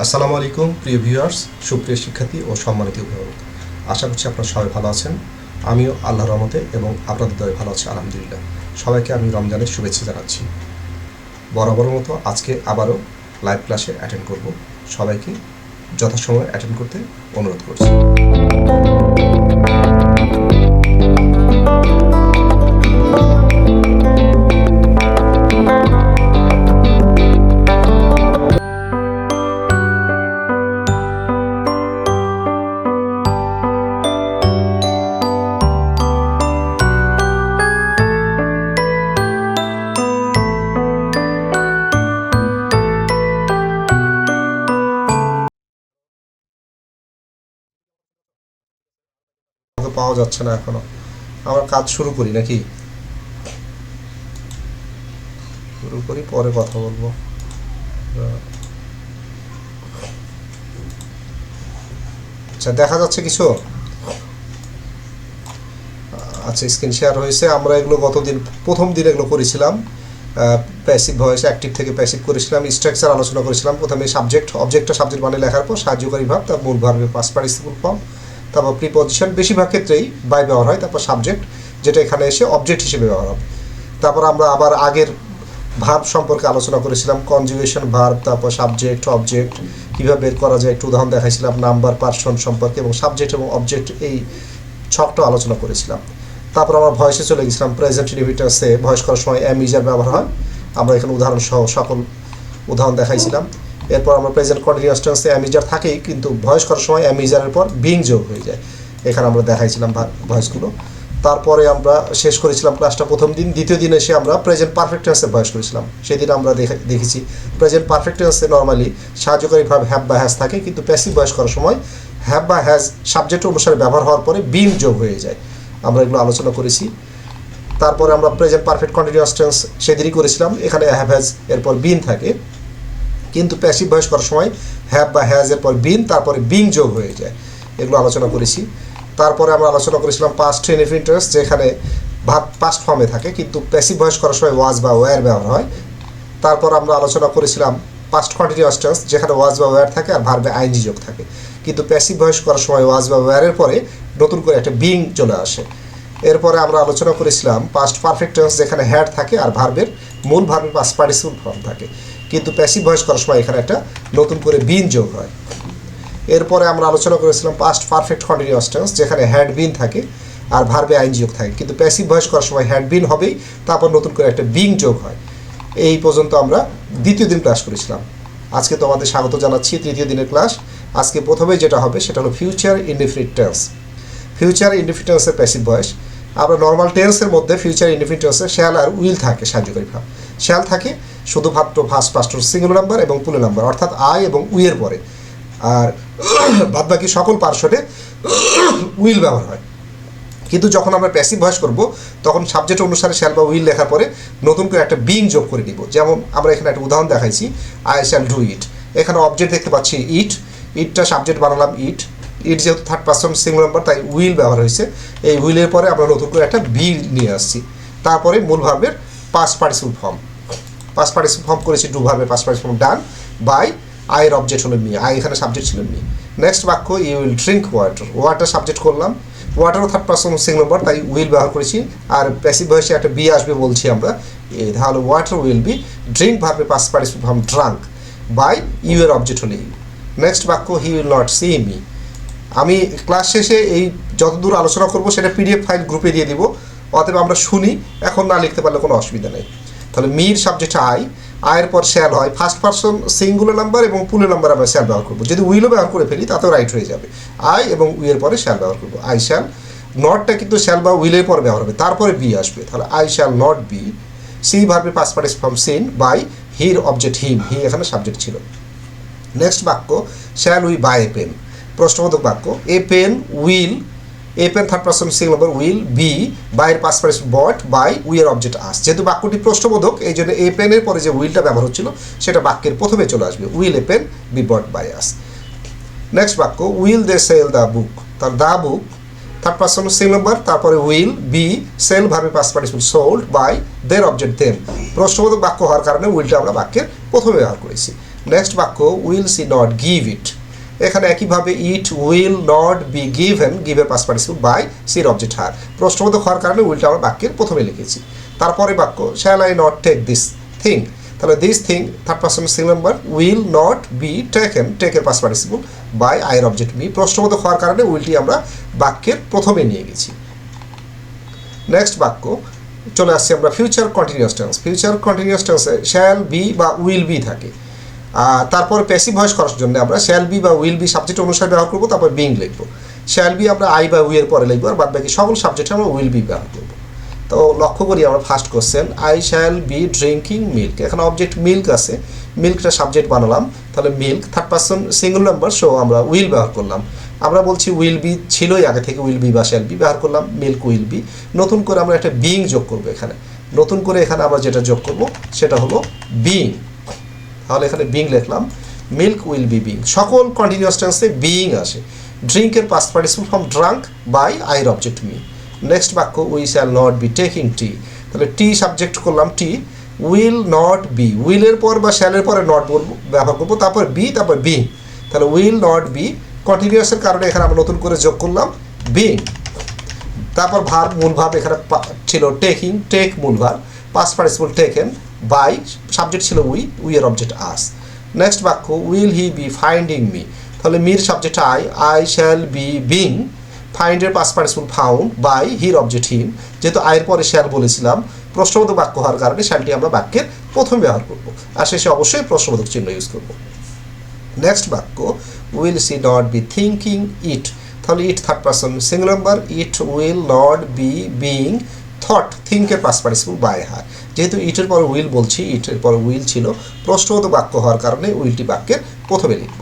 আসসালামু আলাইকুম প্রিয় ভিউয়ার্স, সুপ্রিয় শিক্ষার্থী ও সম্মানিত অভিভাবক। আশা করছি আপনারা সবাই ভালো আছেন। আমিও আল্লাহর রহমতে এবং আপনাদের দয়ায় ভালো আছি আলহামদুলিল্লাহ। সবাইকে আমি রমজানের শুভেচ্ছা জানাচ্ছি। বরাবরের মতো আজকে আবারও লাইভ ক্লাসে অ্যাটেন্ড করব। সবাইকে যথাসময়ে অ্যাটেন্ড করতে অনুরোধ করছি। পাওয়া যাচ্ছে না এখনো। আমরা কাজ শুরু করি নাকি? শুরু করি, পরে কথা বলবো। আচ্ছা, দেখা যাচ্ছে কিছু? আচ্ছা, স্ক্রিন শেয়ার হয়েছে। আমরা এগুলো গতদিন প্রথম দিন এগুলো করেছিলাম। প্যাসিভ ভয়েস অ্যাক্টিভ থেকে প্যাসিভ করেছিলাম, স্ট্রাকচার আলোচনা করেছিলাম। প্রথমে সাবজেক্ট, অবজেক্টটা সাবজেক্ট মানে লেখার পর সাহায্যকারী ভাব, তার মূল ভার্বে পাস্ট পার্টিসিপল ফর্ম, তারপর প্রিপজিশন, বেশিরভাগ ক্ষেত্রেই বাই ব্যবহার হয়, তারপর সাবজেক্ট যেটা এখানে এসে অবজেক্ট হিসেবে ব্যবহার হবে। তারপর আমরা আবার আগের ভার্ব সম্পর্কে আলোচনা করেছিলাম, কনজুগেশন ভার্ব, তারপর সাবজেক্ট অবজেক্ট কীভাবে বের করা যায় একটু উদাহরণ দেখাইছিলাম, নাম্বার পার্সন সম্পর্কে, এবং সাবজেক্ট এবং অবজেক্ট এই ছকটা আলোচনা করেছিলাম। তারপর আমরা ভয়েসে চলে গেছিলাম। প্রেজেন্ট ইনডিফিনিটিভে ভয়েস করার সময় এম ইজার ব্যবহার হয়। আমরা এখানে উদাহরণ সহ সকল উদাহরণ দেখাইছিলাম। এরপর আমরা প্রেজেন্ট কন্টিনিউয়াস টেন্সে এম ইজার থাকেই, কিন্তু ভয়েস করার সময় এম ইজারের পর বিং যোগ হয়ে যায়। এখানে আমরা দেখাইছিলাম ভয়েসগুলো। তারপরে আমরা শেষ করেছিলাম ক্লাসটা প্রথম দিন। দ্বিতীয় দিন এসে আমরা প্রেজেন্ট পারফেক্ট টেন্সে ভয়েস করেছিলাম। সেদিন আমরা দেখেছি প্রেজেন্ট পারফেক্ট টেন্সে নর্মালি সাহায্যকারী ভাব হ্যাভ বা হ্যাজ থাকে, কিন্তু প্যাসিভ ভয়েস করার সময় হ্যাভ বা হ্যাজ সাবজেক্ট অনুসারে ব্যবহার হওয়ার পরে বিং যোগ হয়ে যায়। আমরা এগুলো আলোচনা করেছি। তারপরে আমরা প্রেজেন্ট পারফেক্ট কন্টিনিউয়াস টেন্স সেদিনই করেছিলাম। এখানে হ্যাভ হ্যাজ এরপর বিন থাকে, কিন্তু প্যাসিভ ভয়েস করার সময় হ্যাভ বা হ্যাজ এরপর বিন, তারপরে বিং যোগ হয়ে যায়। এগুলো আলোচনা করেছি। তারপরে আমরা আলোচনা করেছিলাম পাস্ট ইনডিফিনিট টেন্স, যেখানে ভাব পাস্ট ফর্মে থাকে, কিন্তু প্যাসিভ ভয়েস করার সময় ওয়াজ বা ওয়্যার ব্যবহার হয়। তারপর আমরা আলোচনা করেছিলাম পাস্ট কন্টিনিউয়াস টেন্স, যেখানে ওয়াজ বা ওয়্যার থাকে আর ভার্বে আইএনজি যোগ থাকে, কিন্তু প্যাসিভ ভয়েস করার সময় ওয়াজ বা ওয়্যারের পরে নতুন করে একটা বিং চলে আসে। এরপরে আমরা আলোচনা করেছিলাম পাস্ট পারফেক্ট টেন্স, যেখানে হ্যাড থাকে আর ভার্বের মূল ভার্বের পাস্ট পার্টিসিপল ফর্ম থাকে, কিন্তু প্যাসিভ ভয়েস করার সময় এখানে একটা নতুন করে বিন যোগ হয়। এরপরে আমরা আলোচনা করেছিলাম পাস্ট পারফেক্ট কন্টিনিউয়াস টেন্স, যেখানে হ্যাড বিন থাকে আর ভার্বে আইএনজি যোগ থাকে, কিন্তু প্যাসিভ ভয়েস করার সময় হ্যাড বিন হবেই, তারপর নতুন করে একটা বিং যোগ হয়। এই পর্যন্ত আমরা দ্বিতীয় দিন ক্লাস করেছিলাম। আজকে তোমাদের স্বাগত জানাচ্ছি তৃতীয় দিনের ক্লাস। আজকে প্রথমে যেটা হবে সেটা হলো future indefinite tense. Future indefinite টেন্সের প্যাসিভ ভয়েস। আমরা নর্মাল টেন্সের মধ্যে ফিউচার ইনডিফিনিট টেন্সে শ্যাল আর উইল থাকে সাহায্যকারী ভাব। শ্যাল থাকে শুধুমাত্র ফার্স্ট পাস্ট সিঙ্গুলার নাম্বার এবং প্লুরাল নাম্বার, অর্থাৎ আই এবং উইয়ের পরে, আর বাদবাকি সকল পার্সনে উইল ব্যবহার হয়। কিন্তু যখন আমরা প্যাসিভ ভয়েস করব, তখন সাবজেক্ট অনুসারে শ্যাল বা উইল লেখার পরে নতুন করে একটা বিং যোগ করে নিব। যেমন আমরা এখানে একটা উদাহরণ দেখাইছি, আই শ্যাল ডু ইট। এখানে অবজেক্ট দেখতে পাচ্ছি ইট, ইটটা সাবজেক্ট বানালাম ইট, ইট যেহেতু থার্ড পার্সন সিঙ্গুলার নাম্বার তাই উইল ব্যবহার হয়েছে। এই উইলের পরে আমরা নতুন করে একটা বি নিয়ে আসছি। তারপরে মূল ভার্বের past participle form, past participle form করেছি ডু ভার্বের past participle form done by, আয়ের অবজেক্ট হলো মি, আই এখানে সাবজেক্ট ছিল মি। নেক্সট বাক্য you will drink water, water subject করলাম, ওয়াটারও থার্ড পার্সন সিঙ্গুলার নাম্বার তাই উইল ব্যবহার করেছি, আর প্যাসিভ ভয়েসে একটা বি আসবে বলছি আমরা, তাহলে ওয়াটার উইল বি ড্রিঙ্ক ভার্বে past participle form drunk by, you এর অবজেক্ট হলো ইউ। নেক্সট বাক্য he will not see me. আমি ক্লাস শেষে এই যতদূর আলোচনা করব সেটা পিডিএফ ফাইল গ্রুপে দিয়ে দিব, অতএব আমরা শুনি, এখন না লিখতে পারলে কোনো অসুবিধা নেই। তাহলে মির সাবজেক্ট আই, আয়ের পর শ্যাল হয়, ফার্স্ট পার্সন সিঙ্গুলার নাম্বার এবং প্লুরাল নাম্বার আমরা শ্যাল ব্যবহার করবো। যদি উইলও ব্যবহার করে ফেলি তাতেও রাইট হয়ে যাবে। আই এবং উইয়ের পরে শ্যাল ব্যবহার করবো, আই শ্যাল। নটটা কিন্তু শ্যাল বা উইলের পরে ব্যবহার হবে, তারপরে বি আসবে, তাহলে I shall not be. See ভার্বে past participle form seen by, হির অবজেক্ট হিম, হি এখানে সাবজেক্ট ছিল। নেক্সট বাক্য shall we buy a pen, প্রশ্নবোধক বাক্য। A pen will, a pen third person singular number will be বাইয়ের past participle bought by উইয়ের object us. যেহেতু বাক্যটি প্রশ্নবোধক এই জন্য এ পেনের পরে যে উইলটা ব্যবহার হচ্ছিল সেটা বাক্যের প্রথমে চলে আসবে, will a pen be bought by us. Next বাক্য will they sell the book, তার the book third person singular number, তারপরে উইল বি সেল ভার্বে পাস্ট পার্টিসিপল সোল্ড বাই দের অবজেক্ট দেম। প্রশ্নবোধক বাক্য হওয়ার কারণে উইলটা আমরা বাক্যের প্রথমে ব্যবহার করেছি। নেক্সট বাক্য will she not give it, এখানে একইভাবে it will not be given, গিভের পাস্ট পার্টিসিপল বাই সির অবজেক্ট হার, প্রশ্নবোধক হওয়ার কারণে উইলটা আমরা বাক্যের প্রথমে লিখেছি। তারপরে বাক্য shall I not take this thing, তাহলে this thing third person singular number will not be taken, টেকের পাস্ট পার্টিসিপল বাই আইয়ের অবজেক্ট মি, প্রশ্নবোধক হওয়ার কারণে উইলটি আমরা বাক্যের প্রথমে নিয়ে গেছি। নেক্সট বাক্য চলে আসছে আমরা future continuous tense. Future continuous টেন্সে শ্যাল বি বা উইল বি থাকে, তারপর প্যাসিভ ভয়েস করার জন্য আমরা শ্যাল বি বা উইল বি সাবজেক্ট অনুসারে ব্যবহার করবো, তারপর বিং লিখবো। শ্যাল বি আমরা আই বা উই এর পরে লিখবো, আর বাদ বাকি সকল সাবজেক্টে আমরা উইল বি ব্যবহার করবো। তো লক্ষ্য করি আমরা first question I shall B drinking milk, এখানে অবজেক্ট মিল্ক আছে, মিল্কটা সাবজেক্ট বানালাম, তাহলে milk third person singular number, so আমরা উইল ব্যবহার করলাম। আমরা বলছি উইল বি ছিলই আগে থেকে, উইল বি বা শ্যাল বি ব্যবহার করলাম, মিল্ক উইল বি। নতুন করে আমরা একটা বিং যোগ করবো এখানে, নতুন করে এখানে আমরা যেটা যোগ করবো সেটা হলো বিং, তাহলে এখানে বিং লিখলাম, মিল্ক উইল বি বিং। সকল কন্টিনিউয়াস টেন্সে বিং আসে। ড্রিঙ্কের past participle form drunk by আইয়ের অবজেক্ট মি। নেক্সট বাক্য we shall not be taking tea, তাহলে টি সাবজেক্ট করলাম টি, উইল নট বি, উইলের পর বা শ্যালের পরে নট বলবো ব্যবহার করবো, তারপর বি, তারপর বিং, তাহলে উইল নট বি কন্টিনিউয়াসের কারণে এখানে আমরা নতুন করে যোগ করলাম বিং। তারপর ভার্ব, মূল ভার্ব এখানে ছিল টেকিং, টেক মূল verb, past participle taken, by subject ছিল উই, উই এর অবজেক্ট আস। নেক্সট বাক্য will he be finding me, তাহলে মির subject I, I shall be being, ফাইন্ডের পাস্ট পার্টিসিপল ফাউন্ড, বাই হির অবজেক্ট হিম, যেহেতু আয়ের পরে শ্যাল বলেছিলাম, প্রশ্নবোধক বাক্য হওয়ার কারণে শ্যালটি আমরা বাক্যের প্রথমে ব্যবহার করব, আর শেষে অবশ্যই প্রশ্নবোধক চিহ্ন ইউজ করব। নেক্সট বাক্য will she not be thinking it, তাহলে it third person singular number, it will not be being thought, থিঙ্কের পাস্ট পার্টিসিপল বাই হার, যেহেতু ইটের পর উইল বলছি, ইটের পর উইল ছিল, প্রশ্নবোধক বাক্য হওয়ার কারণে উইলটি বাক্যের প্রথমে লিখব।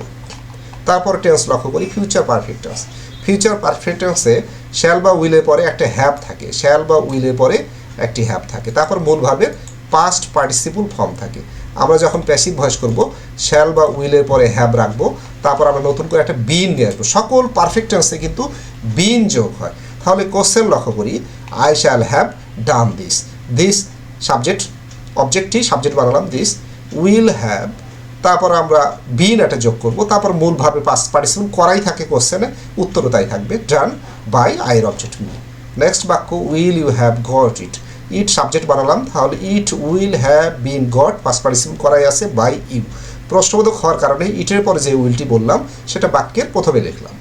তারপর টেন্স লক্ষ্য করি future perfect tense. Future perfect টেন্সে শ্যাল বা উইলের পরে একটা হ্যাভ থাকে, শ্যাল বা উইলের পরে একটি হ্যাভ থাকে, তারপর মূল ভাবের পাস্ট পার্টিসিপল ফর্ম থাকে। আমরা যখন প্যাসিভ ভয়েস করব শ্যাল বা উইলের পরে হ্যাভ রাখবো, তারপর আমরা নতুন করে একটা বিন নিয়ে আসবো। সকল পারফেক্ট টেন্সে কিন্তু বিন যোগ হয়। তাহলে কোশ্চেন লক্ষ্য করি I shall have done this, this subject, অবজেক্টটি সাবজেক্ট বানালাম দিস, উইল হ্যাভ, তারপর আমরা বিন একটা যোগ করবো, তারপর মূল ভাবে পাস্ট পার্টিসিপল করাই থাকে কোশ্চেনে, উত্তরও তাই থাকবে, ডান বাই আইয়ের অবজেক্ট মি। নেক্সট বাক্য will you have got it, it subject বানালাম, তাহলে it will have been got, past participle করাই আছে বাই ইউ, প্রশ্নবোধক হওয়ার কারণে ইটের পরে যে উইলটি বললাম সেটা বাক্যের প্রথমে লিখলাম।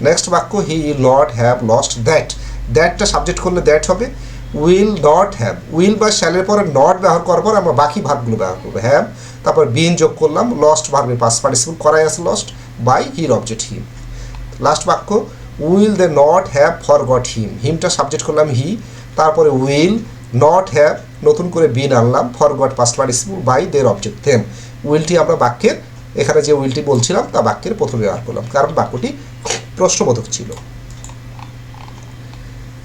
নেক্সট বাক্য he will not have lost that, দ্যাটটা সাবজেক্ট করলে দ্যাট হবে, উইল নট হ্যাভ, উইল বা শ্যালের পরে নট ব্যবহার করার পর আমরা বাকি ভার্বগুলো ব্যবহার করবো, হ্যাভ, তারপর বিন যোগ করলাম, লস্ট ভার্বের পাস্ট পার্টিসিপল করাই আছে লস্ট বাই হির অবজেক্ট হিম। লাস্ট বাক্য will they not have forgot him, হিমটা সাবজেক্ট করলাম হি, তারপরে উইল নট হ্যাভ নতুন করে বিন আনলাম, ফরগট পাস্ট পার্টিসিপল বাই দের অবজেক্ট দেম, উইলটি আমরা বাক্যের এখানে যে উইলটি বলছিলাম তা বাক্যের প্রথমে ব্যবহার করলাম, কারণ বাক্যটি প্রশ্নবোধক ছিল।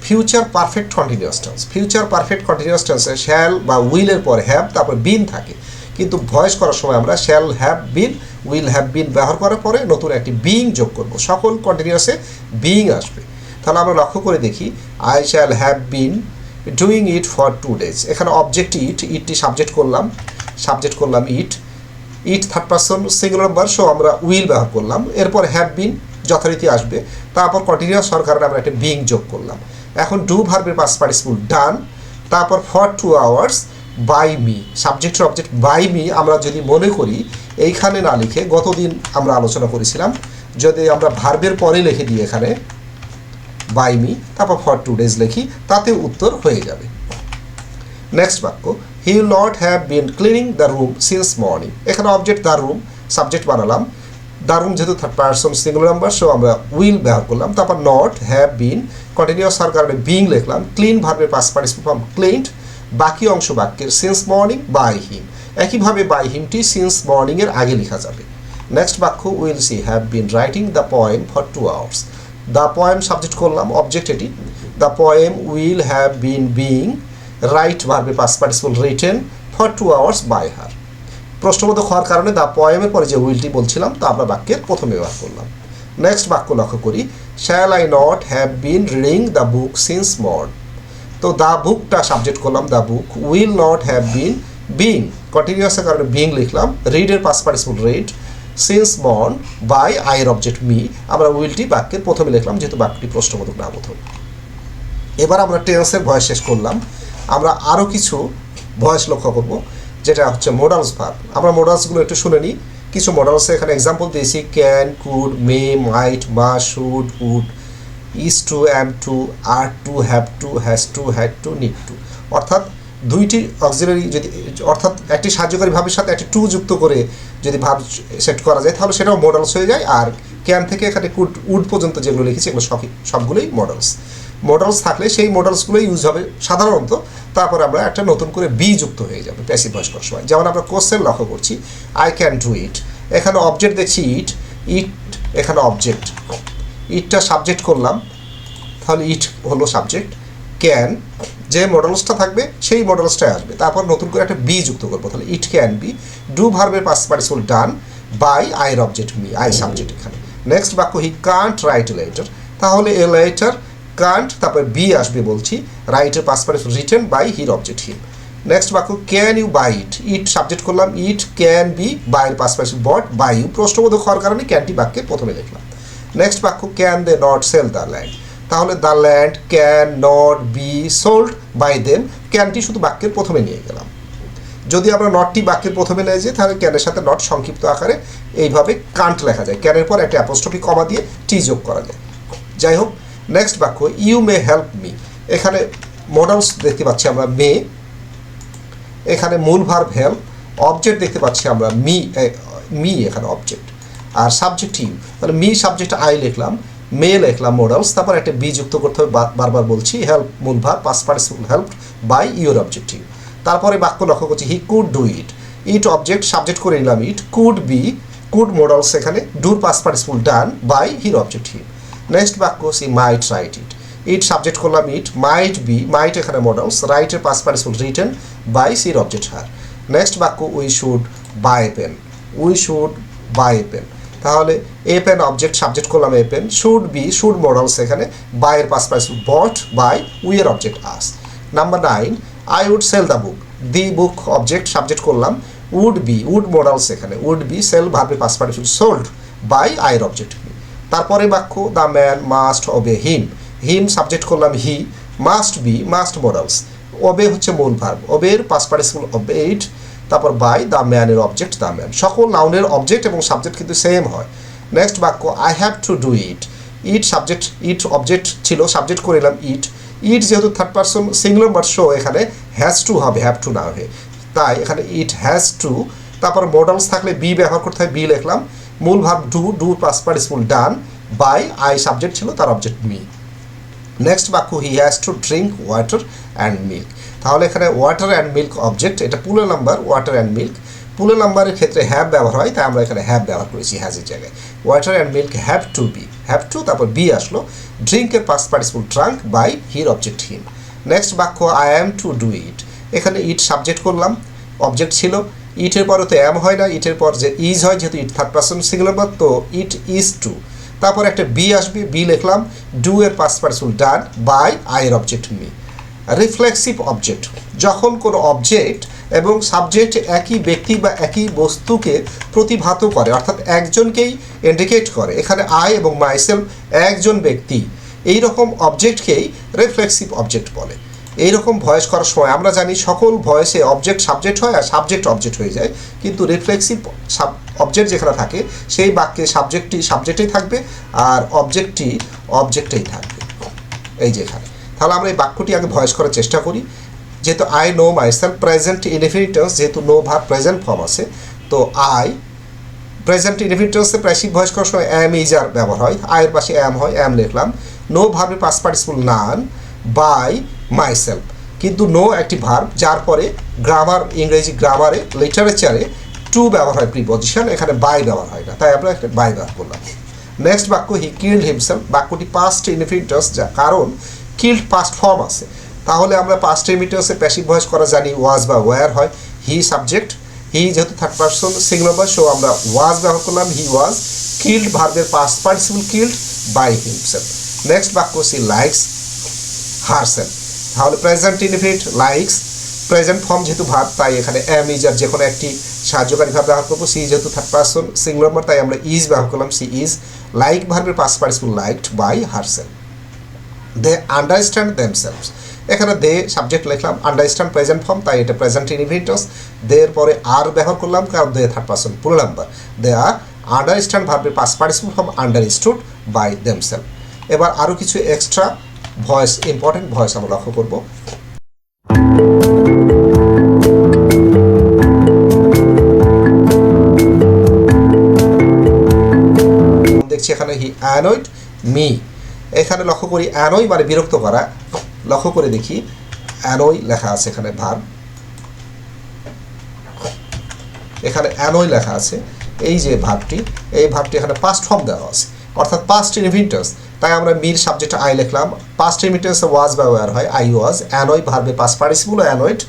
Future perfect continuous tense. Future perfect continuous টেন্সে শ্যাল বা উইলের পরে হ্যাভ তারপর বিন থাকে, কিন্তু ভয়েস করার সময় আমরা shall have bin, will have বিন ব্যবহার করার পরে নতুন একটি বিং যোগ করব, সকল কন্টিনিউয়াসে বিং আসবে। তাহলে আমরা লক্ষ্য করে দেখি I shall have been doing it for 2 days, এখানে অবজেক্ট ইট, ইটটি সাবজেক্ট করলাম, it, it third person singular number, so আমরা উইল ব্যবহার করলাম, এরপর হ্যাভ বিন যথারীতি আসবে, তারপর কন্টিনিউয়াস হওয়ার কারণে আমরা একটা বিং যোগ করলাম। এখন ডু ভার্বের পাস্ট পার্টিসিপল ডান, তারপর ফর 2 hours বাই মি, সাবজেক্টের অবজেক্ট বাই মি আমরা যদি মনে করি এইখানে না লিখে, গতদিন আমরা আলোচনা করেছিলাম যদি আমরা ভার্বের পরে লিখে দিই এখানে বাই মি, তারপর ফর 2 days লিখি, তাতে উত্তর হয়ে যাবে। নেক্সট বাক্য he will not have bin cleaning the room since morning, এখানে অবজেক্ট দ্য রুম সাবজেক্ট বানালাম, দ্য রুম যেহেতু third person singular number, so আমরা উইল ব্যবহার করলাম, তারপর নট হ্যাভ বিন কন্টিনিউয়াস হওয়ার কারণে বিং লিখলাম, ক্লিন ভার্বের পাস্ট পার্টিসিপল ফর্ম ক্লিনড, বাকি অংশ বাক্যের সিন্স মর্নিং বাই হিম, একইভাবে বাই হিমটি সিন্স মর্নিংয়ের আগে লেখা যাবে। নেক্সট বাক্য will she have been writing the poem for 2 hours, the poem subject করলাম, অবজেক্ট এটি, the poem will have been being write ভার্বের past participle written for 2 hours by her, প্রশ্নবোধক হওয়ার কারণে দ্য পোয়েমের পরে যে উইলটি বলছিলাম তা আমরা বাক্যের প্রথমে ব্যবহার করলাম। নেক্সট বাক্য লক্ষ্য করি shall I not have been reading the book since morn, তো দ্য বুকটা সাবজেক্ট করলাম the book, will not have been being কন্টিনিউয়াসের কারণে বিং লিখলাম, রিডের past participle read, since born by আইয়ের অবজেক্ট মি, আমরা উইলটি বাক্যের প্রথমে লিখলাম যেহেতু বাক্যটি প্রশ্নবোধক নামবোধক। এবার আমরা টেন্সের ভয়েস শেষ করলাম। আমরা আরও কিছু ভয়েস লক্ষ্য করব, যেটা হচ্ছে মডালস ভার্ব। আমরা মডালসগুলো একটু শুনে নিই। কিছু মডালসে এখানে এক্সাম্পল দিয়েছি, can, could, may, might, must, should, would, is to, am to, are to, have to, has to, had to, need to. অর্থাৎ দুইটি অক্সিলারি যদি, অর্থাৎ একটি সাহায্যকারী ভাবের সাথে একটি টু যুক্ত করে যদি ভাব সেট করা যায় তাহলে সেটাও মডালস হয়ে যায়। আর ক্যান থেকে এখানে কুড, উড পর্যন্ত যেগুলো লিখেছি এগুলো সবগুলোই মডালস। মডালস থাকলে সেই মডালসগুলোই ইউজ হবে সাধারণত। তারপর আমরা একটা নতুন করে বি যুক্ত হয়ে যাবে প্যাসিভ ভয়েস করার সময়। যেমন আমরা কোশ্চেন লক্ষ্য করছি, আই ক্যান ডু ইট, এখানে অবজেক্ট দেখছি ইট, ইট এখানে অবজেক্ট, ইটটা সাবজেক্ট করলাম তাহলে ইট হলো সাবজেক্ট, ক্যান যে মডেলসটা থাকবে সেই মডেলসটাই আসবে। তারপর নতুন করে একটা বি যুক্ত করবো, তাহলে ইট ক্যান বি, ডু ভার্বের পাস্ট পার্টিসিপল ডান বাই আইয়ের অবজেক্ট মি, আই সাবজেক্ট এখানে। নেক্সট বাক্য he can't write a letter, তাহলে এ লেটার কান্ট, তারপর বি আসবে বলছি, রাইটের পাস্ট পার্টিসিপল রিটেন বাই হির অবজেক্ট হিম। নেক্সট বাক্য can you buy it, it subject করলাম, ইট ক্যান বি বাইয়ের past participle bought by you, প্রশ্নবোধক হওয়ার কারণে ক্যানটি বাক্যের প্রথমে লিখলাম। নেক্সট বাক্য can they not sell the land, তাহলে the land can not be sold by them, ক্যানটি শুধু বাক্যের প্রথমে নিয়ে গেলাম। যদি আমরা নটটি বাক্যের প্রথমে নিয়ে যাই তাহলে ক্যানের সাথে নট সংক্ষিপ্ত আকারে এইভাবে কান্ট লেখা যায়, ক্যানের পর একটা অ্যাপোস্ট্রফি কমা দিয়ে টি যোগ করা যায়। যাই হোক, নেক্সট বাক্য ইউ মে হেল্প মি, এখানে মডেলস দেখতে পাচ্ছি আমরা মে, এখানে মূল ভার্ব হেল্প, অবজেক্ট দেখতে পাচ্ছি আমরা মি এখানে অবজেক্ট, আর সাবজেক্ট ইউ, তাহলে মি সাবজেক্ট আই লিখলাম, মে লিখলাম মডেলস, তারপর একটা বি যুক্ত করতে হবে, বারবার বলছি, হেল্প মূল verb past participle help by ইউর অবজেক্ট ইউ। তারপরে বাক্য লক্ষ্য করছি he could do it, it object subject করে নিলাম it, could be, could modals এখানে, ডুর পাস্ট পার্টিসিপল ডান বাই হির অবজেক্ট হিম। নেক্সট বাক্য she might write it, it subject করলাম ইট, মাইট বি, মাইট এখানে মডেলস, রাইটের পাস্ট পার্টিসিপল রিটেন বাই সির অবজেক্ট হার। নেক্সট বাক্য we should by a pen, we should by a pen, তাহলে a pen object subject করলাম a pen, should be, should modals এখানে, বাইয়ের past participle bought by উইয়ের object us. Number 9 I would sell the book, the book object subject করলাম, would be, would modals এখানে, would be sell ভার্বের past participle sold by আইয়ের object. তারপরে বাক্য the man must obey him, him subject করলাম he, must be, must modals, obey হচ্ছে মূল verb, ওবের past participle obeyed, তারপর বাই দ্য ম্যানের অবজেক্ট দ্য ম্যান, সকল নাউনের অবজেক্ট এবং সাবজেক্ট কিন্তু সেম হয়। নেক্সট বাক্য I have to do it, it subject, it object ছিল সাবজেক্ট করে নিলাম ইট, ইট যেহেতু third person singular but so এখানে হ্যাজ টু হবে, হ্যাভ টু না হবে, তাই এখানে ইট হ্যাজ টু, তারপর মডেলস থাকলে বি ব্যবহার করতে হয়, বি লিখলাম, মূল verb do, do past participle done by I subject ছিল তার অবজেক্ট মি। নেক্সট বাক্য he has to drink water and milk, তাহলে এখানে ওয়াটার অ্যান্ড মিল্ক অবজেক্ট, এটা পুরো নাম্বার ওয়াটার অ্যান্ড মিল্ক, পুরো নাম্বারের ক্ষেত্রে হ্যাভ ব্যবহার হয় তাই আমরা এখানে হ্যাভ ব্যবহার করেছি হ্যাজের জায়গায়, water and milk have to be, have to তারপর বি আসলো, ড্রিঙ্কের পাস্ট পার্টিসিপল ড্রাঙ্ক বাই হির অবজেক্ট হিম। নেক্সট বাক্য I am to do it, এখানে ইট সাবজেক্ট করলাম, অবজেক্ট ছিল, ইটের পরে তো অ্যাম হয় না, ইটের পর যে ইজ হয় যেহেতু ইট থার্ড পারসন সিঙ্গুলার বাট, তো ইট ইজ টু, তারপর একটা বি আসবে, বি লিখলাম, ডু এর পাস্ট পার্টিসিপল ডান বাই আইয়ের অবজেক্ট মি। রিফ্লেক্সিভ অবজেক্ট, যখন কোনো অবজেক্ট এবং সাবজেক্ট একই ব্যক্তি বা একই বস্তুকে প্রতিভাত করে, অর্থাৎ একজনকেই ইন্ডিকেট করে, এখানে আই এবং মাইসেলফ একজন ব্যক্তি, এই রকম অবজেক্টকেই রিফ্লেক্সিভ অবজেক্ট বলে। এইরকম ভয়েস করার সময় আমরা জানি সকল ভয়েসে অবজেক্ট সাবজেক্ট হয় আর সাবজেক্ট অবজেক্ট হয়ে যায়, কিন্তু রিফ্লেক্সিভ অবজেক্ট যেখানে থাকে সেই বাক্যে সাবজেক্টটি সাবজেক্টেই থাকবে আর অবজেক্টটি অবজেক্টেই থাকবে, এই যে এখানে। তাহলে আমরা এই বাক্যটি আগে ভয়েস করার চেষ্টা করি। যেহেতু I know myself, present indefinite tense, যেহেতু নো ভার্ব প্রেজেন্ট ফর্ম আছে, তো আই প্রেজেন্ট ইনডিফিনিট টেন্সে প্যাসিভ ভয়েস করার সময় অ্যাম ইজ আর ব্যবহার হয়, আয়ের পাশে অ্যাম হয়, অ্যাম লিখলাম, নো ভার্বের past participle known by myself, কিন্তু নো একটি ভার্ব যার পরে গ্রামার, ইংরেজি গ্রামারে লিটারেচারে টু ব্যবহার হয় প্রিপজিশন, এখানে বাই ব্যবহার হয় না, তাই আমরা একটা বাই ব্যবহার করলাম। নেক্সট বাক্য হি কিল্ড হিমসেলফ, বাক্যটি পাস্ট ইনডিফিনিট টেন্স, যা কারণ কিল্ড পাস্ট ফর্ম আছে, তাহলে আমরা পাস্ট ইনডিফিনিট টেন্সে প্যাসিভ ভয়েস করা জানি ওয়াজ বা ওয়্যার হয়, হি সাবজেক্ট, হি যেহেতু third person singular verb so আমরা ওয়াজ ব্যবহার করলাম, হি ওয়াজ, কিল্ড ভার্বের past participle killed by himself. Next বাক্য সি লাইকস হারসেলফ, তাহলে present indefinite likes, present form যেহেতু ভার্ব তাই এখানে এম ইজ আর যে কোনো একটি সাহায্যকারী ভার্ব ব্যবহার করবো। সি যেহেতু থার্ড পারসন সিঙ্গুলার নাম্বার তাই আমরা ইজ ব্যবহার করলাম, সি ইজ। লাইক ভার্বের past participle liked by herself. They understand themselves, এখানে দে সাবজেক্ট লিখলাম, আন্ডারস্ট্যান্ড প্রেজেন্ট ফর্ম তাই এটা প্রেজেন্ট ইনডিফিনিটস। দে এর পরে আর ব্যবহার করলাম কারণ they third person plural number. They are understand ভার্বের past participle form understood by themselves. এবার আরও কিছু এক্সট্রা ভয়েস, ইম্পর্টেন্ট ভয়েস আমরা লক্ষ্য করব। দেখছি এখানে হি অ্যানয়েড মি, এখানে লক্ষ্য করি অ্যানয় মানে বিরক্ত করা। লক্ষ্য করে দেখি অ্যানয় লেখা আছে এখানে ভার্ব, এখানে অ্যানয় লেখা আছে। এই যে ভার্বটি, এই ভার্বটি এখানে পাস্ট ফর্ম দেওয়া আছে অর্থাৎ পাস্ট ইনডিফিনিটস, তাই আমরা মির সাবজেক্টে আই লিখলাম। পাস্ট ইনডিফিনিটসে ওয়াজ ব্যবহার হয়, আই ওয়াজ। অ্যানয় ভার্বে past participle annoyed.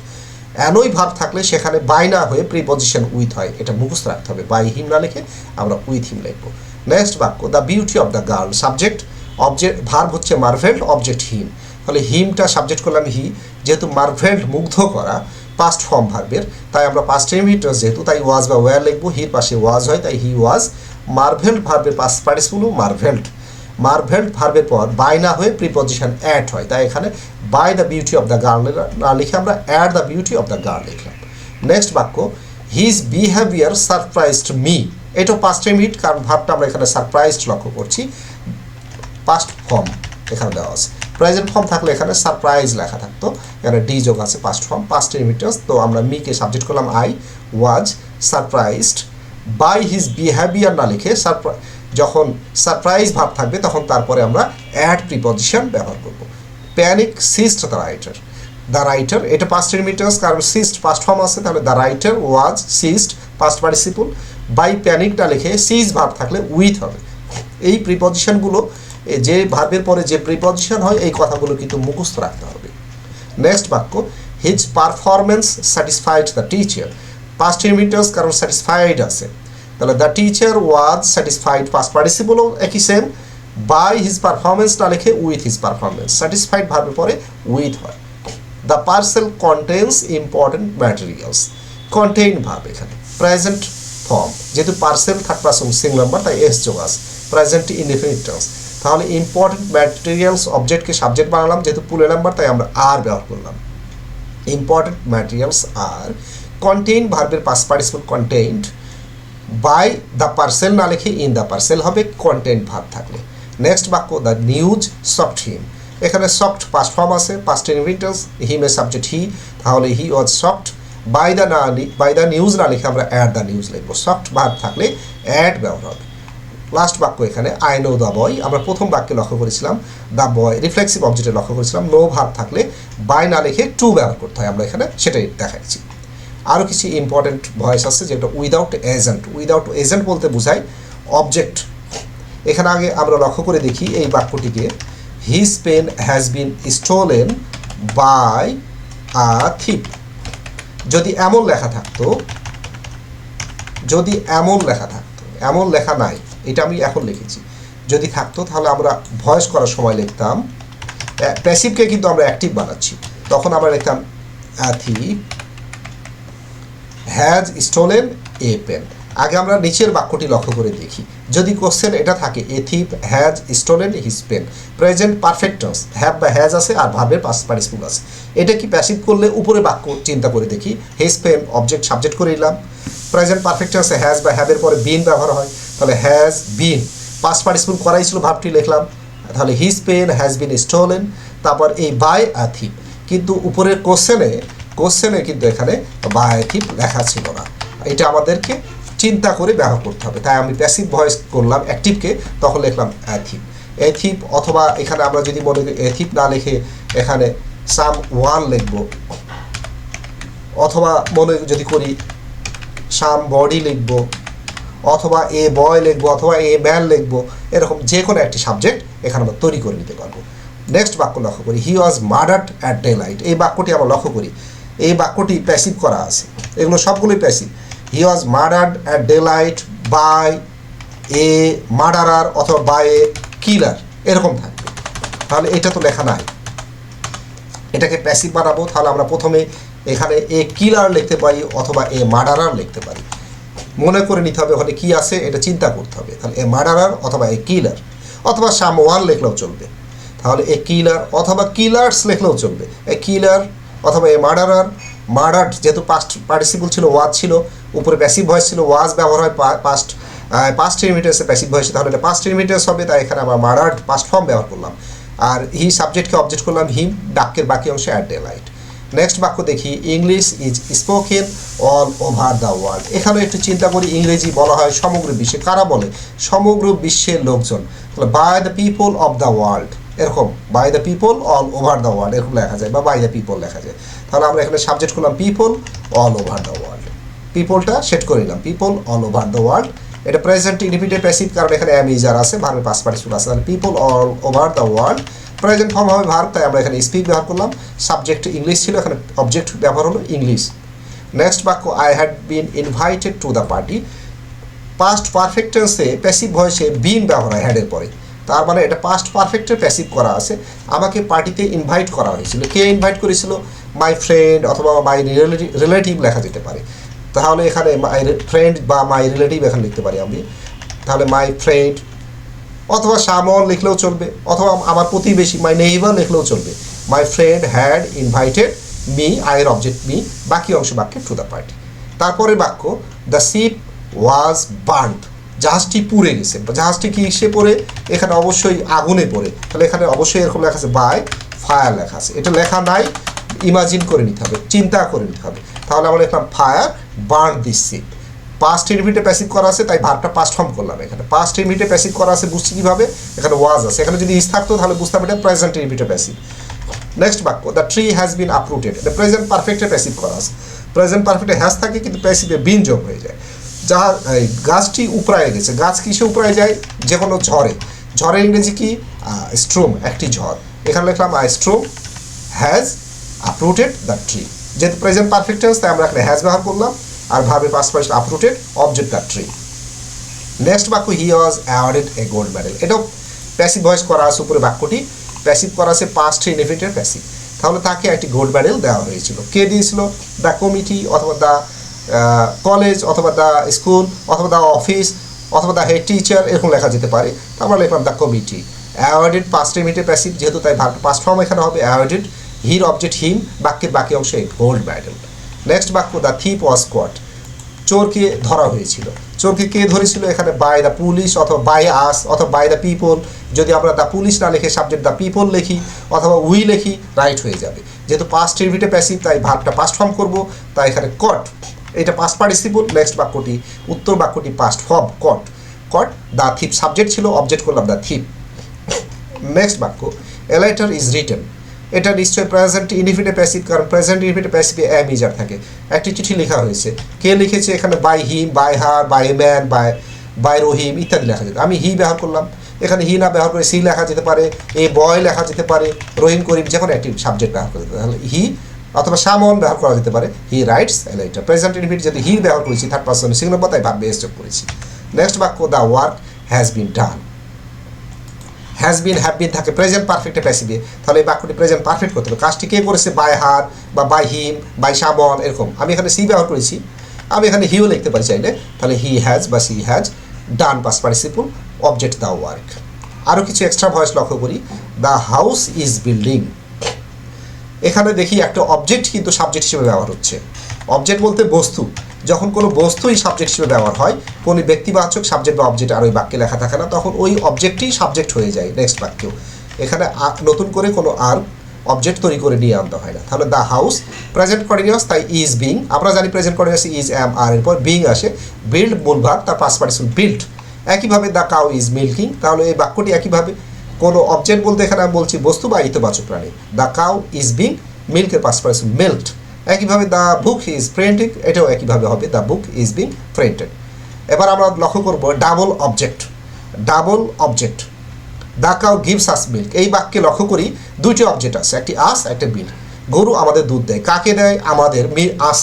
Annoy verb থাকলে সেখানে বাই না হয়ে প্রিপজিশন উইথ হয়, এটা মুখস্থ রাখতে হবে। বাই হিম না লিখে আমরা উইথ হিম লিখবো। নেক্সট বাক্য, the beauty of the girl, subject object verb হচ্ছে মার্ভেল্ড, অবজেক্ট হিম। তাহলে হিমটা সাবজেক্ট করলাম হি, যেহেতু মার্ভেল্ড মুগ্ধ করা পাস্ট ফর্ম ভার্বের তাই আমরা পাস্ট ইনডিফিনিটস যেহেতু তাই ওয়াজ বা ওয়্যার লিখবো। হির পাশে ওয়াজ হয় তাই হি ওয়াজ। মার্ভেল্ড ভার্বের পাস্ট পার্টিসিপল মার্ভেল্ড। মার্ভেল্ড ভার্বের পর বাই না হয়ে প্রিপজিশন অ্যাড হয়, তাই এখানে by the beauty of the girl না লিখে আমরা at the beauty of the girl লিখলাম। নেক্সট বাক্য, হিজ বিহেভিয়ার সারপ্রাইজড মি, এটা পাস্ট ইনডিফিনিট কারণ ভার্বটা আমরা এখানে সারপ্রাইজড লক্ষ্য করছি। পাস্ট ফর্ম এখানে দেওয়া আছে, প্রেজেন্ট ফর্ম থাকলে এখানে সারপ্রাইজ লেখা থাকতো, এখানে ডি যোগ আছে পাস্ট ফর্ম পাস্ট ইনডিফিনিটস। তো আমরা মিকে সাবজেক্ট করলাম I was surprised by his behaviour না লিখে যখন সারপ্রাইজ ভাব থাকবে তখন তারপরে আমরা অ্যাড প্রিপজিশন ব্যবহার করব। Panic seized the writer, the writer এটা পাস্ট ইনডিফিনিটস কারণ সিস্ট পাস্ট ফর্ম আছে, তাহলে the writer was seized past participle. By panic না লিখে সিজ ভাব থাকলে উইথ হবে। এই প্রিপজিশনগুলো যে ভার্বের পরে যে প্রিপজিশন হয় এই কথাগুলো কিন্তু মুখস্থ রাখতে হবে। নেক্সট বাক্য, his performance satisfied the teacher, past indefinites কারণ স্যাটিসফাইড আছে, তাহলে the teacher was satisfied past পার্টিসিপলও একই সেম। বাই হিজ পারফরমেন্স না লিখে উইথ হিজ পারফরমেন্স, স্যাটিসফাইড ভার্বের পরে উইথ হয়। The parcel contains important materials, contain verb এখানে প্রেজেন্ট ফর্ম, যেহেতু parcel third person singular number তাই এস যোগ আছে, প্রেজেন্ট ইনডিফিনিটস। তাহলে ইম্পর্টেন্ট ম্যাটেরিয়ালস অবজেক্টকে সাবজেক্ট বানালাম, যেহেতু প্লুরাল নাম্বার তাই আমরা আর ব্যবহার করলাম। ইম্পর্টেন্ট ম্যাটেরিয়ালস আর কন্টেইন ভার্বের past participle contained. By the parcel না লিখে ইন দ্য পার্সেল হবে কন্টেন্ট ভার্ব থাকলে। নেক্সট বাক্য, দ্য নিউজ সফট হিম, এখানে সফট পাস্ট ফর্ম আছে পাস্ট ইনডিফিনিটস, হিমের সাবজেক্ট হি, তাহলে he was shocked. By the news না লিখে আমরা অ্যাড দ্য নিউজ লিখবো, সফট ভার্ব থাকলে অ্যাড ব্যবহার হবে। লাস্ট বাক্য এখানে আই নো দ্য বয়, আমরা প্রথম বাক্যে লক্ষ্য করেছিলাম দ্য বয় রিফ্লেক্সিভ অবজেক্টে লক্ষ্য করেছিলাম নো ভার্ব থাকলে বাই না লিখে টু ব্যবহার করতে হয়, আমরা এখানে সেটাই দেখাচ্ছি। আরও কিছু ইম্পর্টেন্ট ভয়েস আছে যেটা উইদাউট এজেন্ট, উইদাউট এজেন্ট বলতে বোঝায় অবজেক্ট। এখানে আগে আমরা লক্ষ্য করে দেখি এই বাক্যটিকে, his pen has been stolen by a thief. যদি এমন লেখা থাকতো, যদি এমন লেখা থাকতো, এমন লেখা নাই, এটা আমি এখন লিখেছি, যদি থাকতো তাহলে আমরা ভয়েস করার সময় লিখতাম, প্যাসিভকে কিন্তু আমরা অ্যাক্টিভ বানাচ্ছি, তখন আমরা লিখতাম thief has stolen a pen. আগে আমরা নিচের বাক্যটি লক্ষ্য করে দেখি, যদি কোশ্চেন এটা থাকে a thief has stolen his pen, present perfect tense have বা হ্যাজ আছে আর ভার্বের পাস্ট পার্টিসিপল আছে, এটা কি প্যাসিভ করলে উপরে বাক্য চিন্তা করে দেখি, হিজ পেন অবজেক্ট সাবজেক্ট করে নিলাম, প্রেজেন্ট পারফেক্ট টেন্সে হ্যাজ বা হ্যাভের পরে বিন ব্যবহার হয়, তাহলে হ্যাজ বিন পাস্ট পার্টিসিপল করাই ছিল ভার্বটি লিখলাম, তাহলে his pen has been stolen, তারপর এই বাই আ থিপ, কিন্তু উপরের কোশ্চেনে কিন্তু এখানে বাই আ থিপ লেখা ছিল না, এটা আমাদেরকে চিন্তা করে ব্যবহার করতে হবে, তাই আমি প্যাসিভ ভয়েস করলাম অ্যাক্টিভকে, তখন লিখলাম অ্যাথিপ। এথিপ অথবা এখানে আমরা যদি মনে করি এথিপ না লিখে এখানে সাম ওয়ান লিখব, অথবা মনে যদি করি সাম বডি লিখব, অথবা এ বয় লিখবো, অথবা এ ম্যান লিখবো, এরকম যে কোনো একটি সাবজেক্ট এখানে আমরা তৈরি করে নিতে পারবো। নেক্সট বাক্য লক্ষ্য করি, he was murdered at daylight, এই বাক্যটি আমরা লক্ষ্য করি, এই বাক্যটি প্যাসিভ করা আছে, এগুলো সবগুলোই passive. He was murdered at daylight by a murderer অথবা বাই এ কিলার, এরকম থাকবে, তাহলে এটা তো লেখা নাই, এটাকে প্যাসিভ বানাবো, তাহলে আমরা প্রথমে এখানে এ কিলার লিখতে পারি অথবা এ মার্ডারার লিখতে পারি। মনে করে নিতে হবে ওখানে কি আছে, এটা চিন্তা করতে হবে। তাহলে এ মার্ডারার অথবা এ কিলার অথবা সামওয়ান লিখলেও চলবে। তাহলে এ কিলার অথবা কিলার্স লিখলেও চলবে। এ কিলার অথবা এ মার্ডারার। মার্ডার্ড যেহেতু পাস্ট পার্টিসিপল ছিল, ওয়াজ ছিল, উপরে প্যাসিভ ভয়েস ছিল, ওয়াজ ব্যবহার হয় পাস্ট ইনভিটেন্সে প্যাসিভ ভয়েসে, তাহলে এটা পাস্ট ইনভিটেন্স হবে। তাই এখানে আমরা মার্ডার্ড পাস্ট ফর্ম ব্যবহার করলাম। আর হি সাবজেক্টকে অবজেক্ট করলাম হিম, বাক্যের বাকি অংশে অ্যাট ডে লাইট। নেক্সট বাক্য দেখি, English is spoken all over the world. এখানে একটু চিন্তা করি, ইংরেজি বলা হয় সমগ্র বিশ্বে, কারা বলে? সমগ্র বিশ্বের লোকজন। তাহলে by the people of the world, এরকম by the people all over the world এরকম লেখা যায়, বা বাই দ্য পিপল লেখা যায়। তাহলে আমরা এখানে সাবজেক্ট করলাম people all over the world, পিপলটা সেট করে নিলাম, people all over the world. এটা প্রেজেন্ট ইনডিফিনিট প্যাসিভ, কারণ এখানে এম ইজার আছে, ভার্বের পাস্ট পার্টিসিপল আছে। তাহলে people all over the world, present form হবে ভার্ব, তাই আমরা এখানে স্পিক ব্যবহার করলাম। সাবজেক্ট ইংলিশ ছিল, এখানে অবজেক্ট ব্যবহার হলো ইংলিশ। নেক্সট বাক্য, I had been invited to the party. Past perfect টেন্সে প্যাসিভ ভয়েসে বিন ব্যবহার হয় হ্যাডের পরে, তার মানে এটা পাস্ট পারফেক্টের প্যাসিভ করা আছে। আমাকে পার্টিতে ইনভাইট করা হয়েছিল। কে ইনভাইট করেছিল? মাই ফ্রেন্ড অথবা মাই রিলেটিভ লেখা যেতে পারে। তাহলে এখানে মাই ফ্রেন্ড বা মাই রিলেটিভ এখানে লিখতে পারি আমি। তাহলে মাই ফ্রেন্ড অথবা সামন লিখলেও চলবে, অথবা আমার প্রতিবেশী মাই নেইবার লিখলেও চলবে। My friend had invited me, আয়ের অবজেক্ট মি, বাকি অংশ বাক্যে টু দ্য পার্টি। তারপরে বাক্য, দ্য শিপ ওয়াজ বার্নড, জাহাজটি পুড়ে গেছে। জাহাজটি কি সে পড়ে? এখানে অবশ্যই আগুনে পড়ে, তাহলে এখানে অবশ্যই এরকম লেখা আছে বাই ফায়ার লেখা আছে। এটা লেখা নাই, ইমাজিন করে নিতে হবে, চিন্তা করে নিতে হবে। তাহলে আমরা লিখলাম fire burn this sheep. Past indefinite passive করা আছে, তাই ভার্বটা পাস্ট ফর্ম করলাম। এখানে পাস্ট ইনডিফিনিট প্যাসিভ করা আছে, বুঝছি কীভাবে? এখানে ওয়াজ আছে, এখানে যদি ইস থাকতো তাহলে বুঝতে হবে এটা প্রেজেন্ট ইনডিফিনিট প্যাসিভ। নেক্সট বাক্য, the tree has been uprooted. এটা প্রেজেন্ট পারফেক্টে প্যাসিভ করা আছে। প্রেজেন্ট পারফেক্টে হ্যাজ থাকে, কিন্তু প্যাসিভে বিন যোগ হয়ে যায়। গাছটি উপড়ায় গেছে। গাছ কিসে উপড়ায় যায়? যে কোনো ঝড়ে। ঝড়ের ইংরেজি কি? স্ট্রোম, একটি ঝড়। এখানে লিখলাম a storm has uprooted the tree. যেহেতু প্রেজেন্ট পারফেক্ট টেন্স, তাই আমরা এখানে হ্যাজ ব্যবহার করলাম, আর ভাবে past participle uprooted, object the tree. Next বাক্য, he was awarded a gold medal. এটাও প্যাসিভ ভয়েস করা আছে, উপরে বাক্যটি প্যাসিভ করা আছে, পাস্ট ইনডিফিনিটের প্যাসিভ। তাহলে তাকে একটি গোল্ড মেডেল দেওয়া হয়েছিল। কে দিয়েছিল? দ্য কমিটি অথবা দ্য কলেজ অথবা দ্য স্কুল অথবা দ্য অফিস অথবা দ্য হেড টিচার, এরকম লেখা যেতে পারে। তারপর লিখলাম the committee. Awarded past indefinite passive, যেহেতু তাই পাস্ট ফর্ম এখানে হবে অ্যাওয়ার্ডেড। হির অবজেক্ট হিম, বাক্যের বাকি অংশে গোল্ড মেডেল। নেক্সট বাক্য, দ্য থিপ ওয়াজ কট। চোরকে ধরা হয়েছিল। চোরকে কে ধরেছিল? এখানে বাই দ্য পুলিশ অথবা বাই আস অথবা বাই দ্য পিপল। যদি আমরা দ্য পুলিশ না লিখে সাবজেক্ট দ্য পিপল লিখি অথবা উই লিখি, রাইট হয়ে যাবে। যেহেতু পাস্ট ইনডিফিনিট প্যাসিভ, তাই ভার্বটা পাস্ট ফর্ম করব, তাই এখানে কট, এটা পাস্ট পার্টিসিপল। নেক্সট বাক্যটি, উত্তর বাক্যটি past form caught. Caught, the thief subject ছিল, অবজেক্ট করলাম দ্য থিপ। নেক্সট বাক্য, এ লেটার ইজ রিটেন। এটা নিশ্চয়ই প্রেজেন্ট ইনডিফিনিট প্যাসিভ, কারণ প্রেজেন্ট ইনডিফিনিট প্যাসিভে এম ইজার থাকে। একটি চিঠি লেখা হয়েছে। কে লিখেছে? এখানে by him, by her, by a man, by Rahim ইত্যাদি লেখা যেত। আমি হি ব্যবহার করলাম, এখানে হি না ব্যবহার করে সি লেখা যেতে পারে, এ বয় লেখা যেতে পারে, রহিম করিম, যে কোনো একটি সাবজেক্ট ব্যবহার করতে পারে। তাহলে হি অথবা সামন ব্যবহার করা যেতে পারে, he writes a letter. Present indefinite যদি হি ব্যবহার করেছি, থার্ড পারসন সিঙ্গুলার, তাই ভার্ব বেস যোগ করেছি। নেক্সট বাক্য, the work has been done. Has been, have been থাকে প্রেজেন্ট পারফেক্টে প্যাসিভে, তাহলে এই বাক্যটি প্রেজেন্ট পারফেক্ট করতে হবে। কাজটি কে করেছে? বাই হার বা বাই হিম, বাই সামন, এরকম। আমি এখানে সি ব্যবহার করেছি, আমি এখানে হিও লিখতে পারি চাইলে। তাহলে হি হ্যাজ বা she has done, past participle, object the work. আরও কিছু এক্সট্রা ভয়েস লক্ষ্য করি, দ্য হাউস ইজ বিল্ডিং। এখানে দেখি একটা অবজেক্ট কিন্তু সাবজেক্ট হিসেবে ব্যবহার হচ্ছে। অবজেক্ট বলতে বস্তু। যখন কোনো বস্তুই সাবজেক্ট হিসেবে ব্যবহার হয়, কোনো ব্যক্তিবাচক সাবজেক্ট বা অবজেক্ট আর ওই বাক্যে লেখা থাকে না, তখন ওই অবজেক্টই সাবজেক্ট হয়ে যায় নেক্সট বাক্যেও। এখানে নতুন করে কোনো আর অবজেক্ট তৈরি করে নিয়ে আনতে হয় না। তাহলে দ্য হাউস প্রেজেন্ট কন্টিনিউয়াস, তাই ইজ বিং। আমরা জানি present continuous is M R এরপর বিং আসে। বিল্ড মূল ভার্ব, তার পাস্ট পার্টিসিপল বিল্ড। একইভাবে দ্য কাউ ইজ মিল্কিং। তাহলে এই বাক্যটি একইভাবে, কোনো অবজেক্ট বলতে এখানে আমি বলছি বস্তু বা ইতবাচক প্রাণী। দ্য কাউ ইজ বিং, মিল্কের পাস্ট পার্টিসিপল মিল্কড। একইভাবে দ্য বুক ইজ প্রিন্টিং, এটাও একইভাবে হবে the book is being printed. এবার আমরা লক্ষ্য করব double object. Double object, the cow gives us milk. এই বাক্যে লক্ষ্য করি দুইটি অবজেক্ট আছে, একটি আস, একটা মিল্ক। গরু আমাদের দুধ দেয়। কাকে দেয়? আমাদের। আস,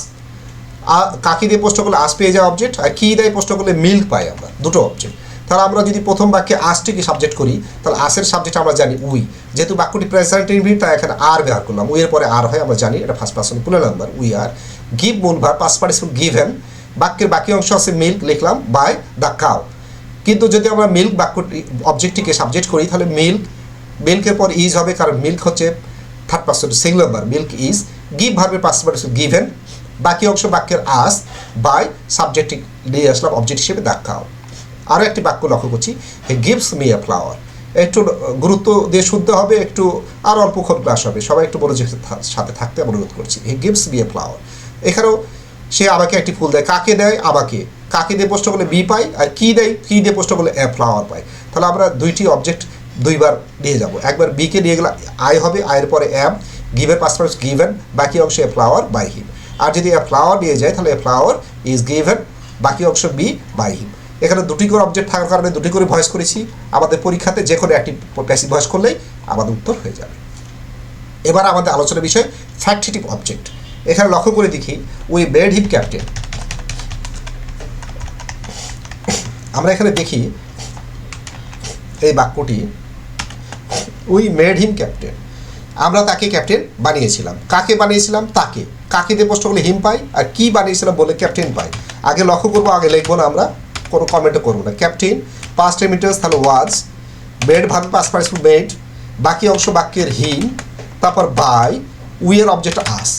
কাকে দিয়ে প্রশ্ন করলে আস পেয়ে যায় অবজেক্ট, আর কি দেয় প্রশ্ন করলে মিল্ক পাই আমরা, দুটো অবজেক্ট। তাহলে আমরা যদি প্রথম বাক্যে আসটিকে সাবজেক্ট করি তাহলে আসের সাবজেক্ট আমরা জানি উই, যেহেতু বাক্যটি প্রেজেন্ট ইনডিফিনিট তাই এখানে আর ব্যবহার করলাম, উই এর পরে আর হয় আমরা জানি, এটা first person plural number we are. Give মূল ভার্ব পাস্ট পার্টিসিপল গিভেন, বাক্যের বাকি অংশ আছে মিল্ক লিখলাম বাই দ্য কাউ, কিন্তু যদি আমরা মিল্ক বাক্যটি অবজেক্টটিকে সাবজেক্ট করি তাহলে মিল্কের পর ইজ হবে, কারণ মিল্ক হচ্ছে third person singular number, milk is. Give ভার্বের পাস্ট পার্টিসিপল গিভেন, বাকি অংশ বাক্যের আস বাই সাবজেক্ট নিয়ে আসলাম অবজেক্ট হিসেবে দ্য কাউ। আরও একটি বাক্য লক্ষ্য করছি, he gives me a flower, একটু গুরুত্ব দিয়ে শুনতে হবে, একটু আর অল্পক্ষণ ক্লাস হবে, সবাই একটু মনোযোগের সাথে থাকতে অনুরোধ করছি। He gives me a flower, এখানেও সে আমাকে একটি ফুল দেয়, কাকে দেয়? আমাকে। কাকে দিয়ে প্রশ্ন করলে বি পাই, আর কি দেয়? কি দিয়ে প্রশ্ন করলে এ ফ্লাওয়ার পাই। তাহলে আমরা দুইটি অবজেক্ট দুইবার নিয়ে যাব, একবার বিকে নিয়ে গেলে আই হবে, আয়ের পরে অ্যাম, গিভের পাস্ট পার্টিসিপল গিভেন, বাকি অংশ এ ফ্লাওয়ার বাই হিম। আর যদি এ ফ্লাওয়ার নিয়ে যায় তাহলে এ ফ্লাওয়ার ইজ গিভেন, বাকি অংশ বি বাই হিম। এখানে দুটি করে অবজেক্ট থাকার কারণে দুটি করে ভয়েস করেছি, আমাদের পরীক্ষাতে যে কোনো একটি প্যাসিভ ভয়েস করলেই আমাদের উত্তর হয়ে যাবে। এবার আমাদের আলোচনার বিষয় ফ্যাক্টিটিভ অবজেক্ট। এখানে লক্ষ্য করে দেখি, উই মেড হিম ক্যাপ্টেন। আমরা এখানে দেখি এই বাক্যটি, উই মেড হিম ক্যাপ্টেন, আমরা তাকে ক্যাপ্টেন বানিয়েছিলাম। কাকে বানিয়েছিলাম? তাকে। কাকে দিয়ে প্রশ্ন করলে হিম পাই, আর কি বানিয়েছিলাম বলে ক্যাপ্টেন পাই। আগে লক্ষ্য করবো, আগে লিখবো না, আমরা কোনো কমেন্টও করবো না। ক্যাপ্টেন পাস্ট টেন্স তাহলে was, made verb past participle made, বাকি অংশ বাক্যের হিম, তারপর বাই, উই এর অবজেক্ট আস।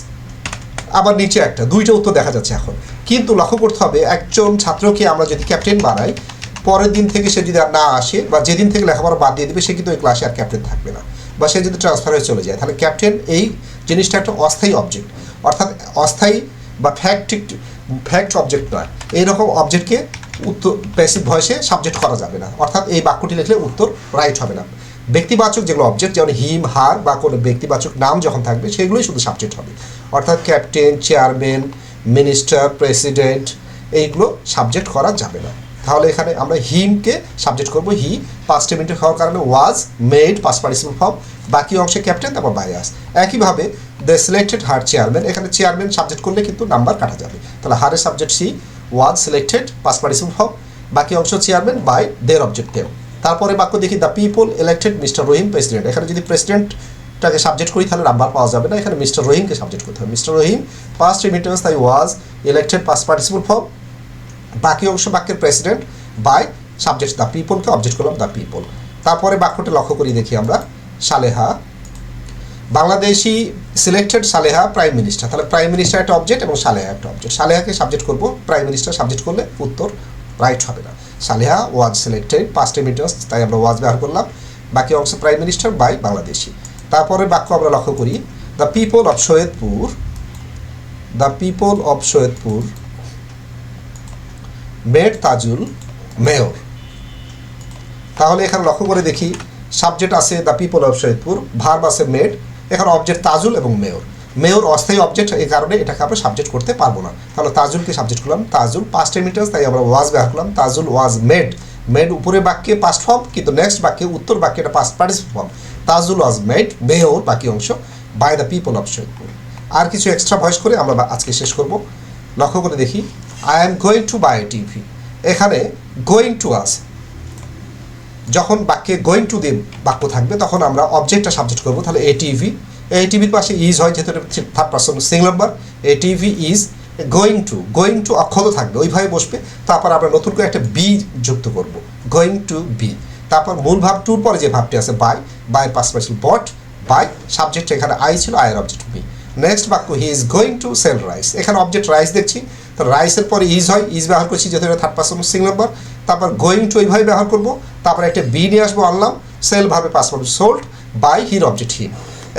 আবার নিচে একটা দুইটা উত্তর দেখা যাচ্ছে এখন, কিন্তু লক্ষ্য করতে হবে একজন ছাত্রকে আমরা যদি ক্যাপ্টেন বানাই, পরের দিন থেকে সে যদি আর না আসে বা যেদিন থেকে লেখাপড়া বাদ দিয়ে দেবে, সে কিন্তু ওই ক্লাসে আর ক্যাপ্টেন থাকবে না, বা সে যদি ট্রান্সফার হয়ে চলে যায়, তাহলে ক্যাপ্টেন এই জিনিসটা একটা অস্থায়ী অবজেক্ট, অর্থাৎ অস্থায়ী বা ফ্যাক্ট অবজেক্ট নয়। এইরকম অবজেক্টকে উত্তর প্যাসিভ ভয়েসে সাবজেক্ট করা যাবে না, অর্থাৎ এই বাক্যটি লিখলে উত্তর রাইট হবে না। ব্যক্তিবাচক যেগুলো অবজেক্ট, যেমন হিম, হার বা কোনো ব্যক্তিবাচক নাম যখন থাকবে সেগুলোই শুধু সাবজেক্ট হবে, অর্থাৎ ক্যাপ্টেন, চেয়ারম্যান, মিনিস্টার, প্রেসিডেন্ট এইগুলো সাবজেক্ট করা যাবে না। তাহলে এখানে আমরা হিমকে সাবজেক্ট করবো, হি পাস্ট টেন্স হওয়ার কারণে was, made past participle form, বাকি অংশে ক্যাপ্টেন, তারপর বায়াস। একইভাবে দ্য সিলেক্টেড হার চেয়ারম্যান, এখানে চেয়ারম্যান সাবজেক্ট করলে কিন্তু নাম্বার কাটা যাবে, তাহলে হারের subject she, was selected past participle form, বাকি অংশ চেয়ারম্যান বাই দের অবজেক্ট দেম। তারপরে বাক্য দেখি, the people elected mister Rahim president. এখানে যদি প্রেসিডেন্টটাকে সাবজেক্ট করি তাহলে নাম্বার পাওয়া যাবে না, এখানে মিস্টার রহিমকে সাবজেক্ট করতে হবে। মিস্টার রহিম পাস্ট টেন্স তাই was elected past participle form, বাকি অংশ বাক্যের প্রেসিডেন্ট বাই সাবজেক্ট দ্য পিপলকে অবজেক্ট করলাম দ্য পিপল। তারপরে বাক্যটি লক্ষ্য করি দেখি আমরা, Saleha Bangladeshi selected Saleha prime minister, তাহলে প্রাইম মিনিস্টার একটা অবজেক্ট এবং সালেহা একটা অবজেক্ট। সালেহাকে সাবজেক্ট করবো, প্রাইম মিনিস্টার সাবজেক্ট করলে উত্তর রাইট হবে না। Saleha was selected past tense তাই আমরা ওয়াজ ব্যবহার করলাম, বাকি অংশ প্রাইম মিনিস্টার বাই বাংলাদেশি। তারপরে বাক্য আমরা লক্ষ্য করি, the people of Saidpur, the people of Saidpur made Tajul mayor. তাহলে এখানে লক্ষ্য করে দেখি, সাবজেক্ট আছে the people of Saidpur, verb আছে মেড, এখানে অবজেক্ট তাজুল এবং মেয়র। মেয়র অস্থায়ী অবজেক্ট, এই কারণে এটাকে আমরা সাবজেক্ট করতে পারবো না, তাহলে তাজুলকে সাবজেক্ট করলাম। তাজুল পাস্ট টেন্স তাই আমরা ওয়াজ ব্যবহার করলাম, তাজুল ওয়াজ মেড। মেড উপরে বাক্যে পাস্ট ফর্ম, কিন্তু নেক্সট বাক্যে উত্তর বাক্যে এটা past participle form. Tajul was made mayor, বাকি অংশ by the people of Saidpur. আর কিছু এক্সট্রা ভয়েস করে আমরা আজকে শেষ করব। লক্ষ্য করে দেখি, I am going to buy a TV, এখানে গোয়িং টু আছে, যখন বাক্যে গোয়িং টু দিয়ে বাক্য থাকবে তখন আমরা অবজেক্টটা সাবজেক্ট করবো, তাহলে এ টিভি, এই টিভির পাশে ইজ হয় যেহেতু third person singular number, A TV is going two অক্ষত থাকবে ওইভাবে বসবে, তারপর আমরা নতুন করে একটা বি যুক্ত করব, গোয়িং টু বি। তারপর মূল ভাব টুর পরে যে ভাবটি আছে buy past participle bought, by subject এখানে আই ছিল, আয়ের অবজেক্ট বি। নেক্সট বাক্য, he is going to sell rice, এখানে অবজেক্ট রাইস দেখছি, তো রাইসের পরে ইজ হয়, ইজ ব্যবহার করছি যেহেতু এটা থার্ড পারসন সিঙ্গুলার নাম্বার, তারপর গোয়িং টু এইভাবে ব্যবহার করবো, তারপর একটা বি নিয়ে আসবো, আনলাম, সেল ভাবে পাস্ট পার্টিসিপল সোল্ড বাই হির অবজেক্ট হিম।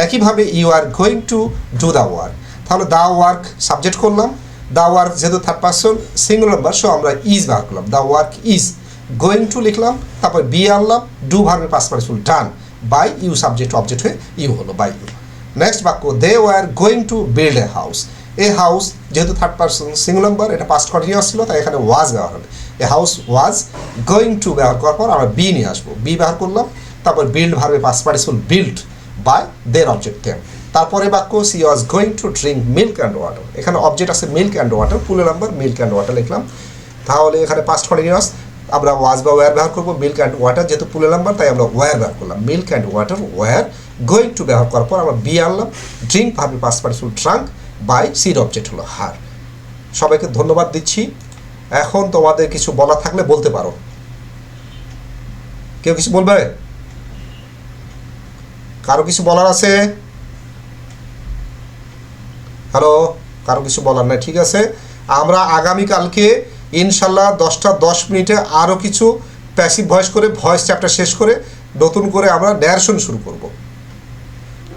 একইভাবে you are going to do the work, তাহলে দ্য ওয়ার্ক সাবজেক্ট করলাম, দ্য ওয়ার্ক যেহেতু third person singular number so আমরা ইজ ব্যবহার করলাম, the work is. Going to লিখলাম, তারপর বি আনলাম, ডু ভার্বে past participle done, by you subject object হয়ে ইউ হলো, বাই ইউ। নেক্সট বাক্য, they were going to build a house, a house যেহেতু থার্ড পারসন সিঙ্গুলার নাম্বার এটা past continuous ছিল তাই এখানে ওয়াজ ব্যবহার হবে, a house was going to ব্যবহার করার পর আমরা বি নিয়ে আসবো, বি ব্যবহার করলাম, তারপর বিল্ড ভার্বে পাস্ট পার্টিসিপল বিল্ড বাই দের অবজেক্ট দেম। তারপরে বাক্য, she was going to drink milk and water, এখানে অবজেক্ট আছে মিল্ক অ্যান্ড ওয়াটার, পুরো নাম্বার মিল্ক অ্যান্ড ওয়াটার লিখলাম, তাহলে এখানে পাস্ট কন্টিনিউয়াস আমরা ওয়াজ বা ওয়্যার ব্যবহার করবো। মিল্ক অ্যান্ড ওয়াটার যেহেতু পুলের নাম্বার, তাই আমরা ওয়্যার ব্যবহার করলাম। Milk and water were going to ব্যবহার করার পর আমরা বি আনলাম। ড্রিঙ্ক ভাবে পাস্ট পার্টিসিপল ড্রাঙ্ক, বাই সির অবজেক্ট হলো হার। সবাইকে ধন্যবাদ দিচ্ছি। এখন তোমাদের কিছু বলা থাকলে বলতে পারো। কেউ কিছু বলবে? কারো কিছু বলার আছে? হ্যালো, কারো কিছু বলার নাই? ঠিক আছে, আমরা আগামীকালকে ইনশাল্লাহ 10টা 10 মিনিটে আরও কিছু প্যাসিভ ভয়েস করে ভয়েস চ্যাপ্টার শেষ করে নতুন করে আমরা ন্যারেশন শুরু করব।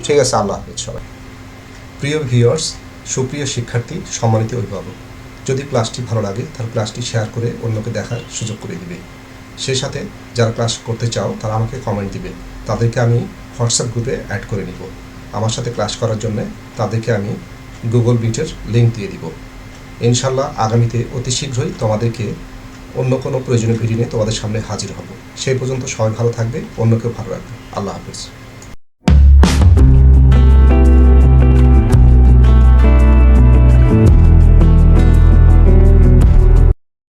ঠিক আছে, আল্লাহ হাফেজ সবাই। প্রিয় ভিউয়ার্স, সুপ্রিয় শিক্ষার্থী, সম্মানিত অভিভাবক, যদি ক্লাসটি ভালো লাগে তাহলে ক্লাসটি শেয়ার করে অন্যকে দেখার সুযোগ করে দিবে। সেই সাথে যারা ক্লাস করতে চাও তারা আমাকে কমেন্ট দিবে, তাদেরকে আমি হোয়াটসঅ্যাপ গ্রুপে অ্যাড করে নিব। আমার সাথে ক্লাস করার জন্য তাদেরকে আমি গুগল মিটের লিঙ্ক দিয়ে দিব। ইনশাল্লাহ আগামীতে অতি শীঘ্রই তোমাদেরকে অন্য কোনো প্রয়োজনীয় ভিডিও নিয়ে তোমাদের সামনে হাজির হব। সেই পর্যন্ত সবাই ভালো থাকবে, অন্যকেও ভালো রাখবে। আল্লাহ হাফেজ।